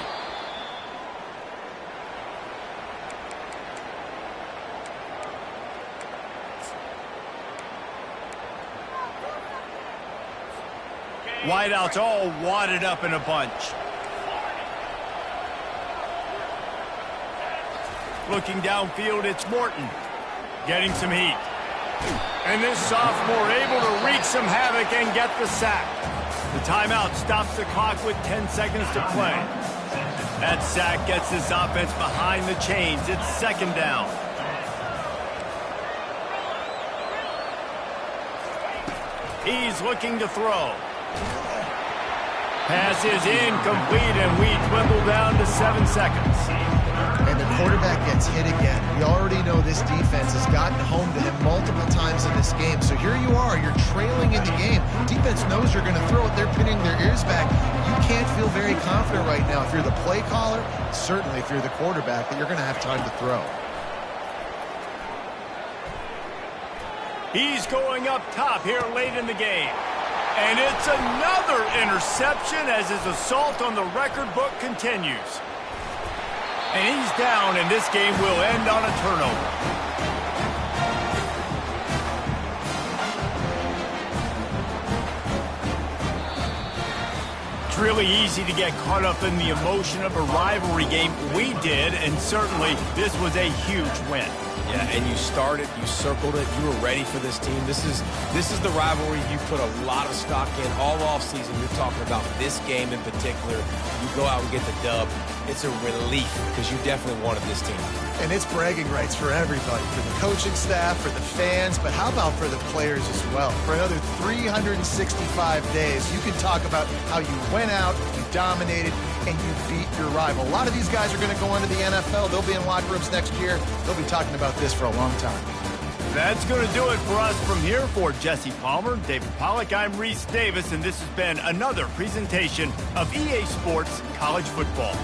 Wideouts all wadded up in a bunch. Looking downfield, it's Morton. Getting some heat. And this sophomore able to wreak some havoc and get the sack. The timeout stops the clock with 10 seconds to play. That sack gets this offense behind the chains. It's second down. He's looking to throw. Pass is incomplete, and we dwindle down to 7 seconds. And the quarterback gets hit again. We already know this defense has gotten home to him multiple times in this game. So here you are, you're trailing in the game. Defense knows you're going to throw it. They're pinning their ears back. You can't feel very confident right now if you're the play caller, certainly if you're the quarterback, that you're going to have time to throw. He's going up top here late in the game. And it's another interception as his assault on the record book continues. And he's down, and this game will end on a turnover. It's really easy to get caught up in the emotion of a rivalry game. We did, and certainly this was a huge win. Yeah, and you started, you circled it, you were ready for this team. This is the rivalry you put a lot of stock in all offseason. You're talking about this game in particular. You go out and get the dub. It's a relief because you definitely wanted this team. And it's bragging rights for everybody, for the coaching staff, for the fans, but how about for the players as well? For another 365 days, you can talk about how you went out, you dominated, and you beat your rival. A lot of these guys are going to go into the NFL. They'll be in locker rooms next year. They'll be talking about this for a long time. That's going to do it for us from here. For Jesse Palmer, David Pollack, I'm Reese Davis, and this has been another presentation of EA Sports College Football.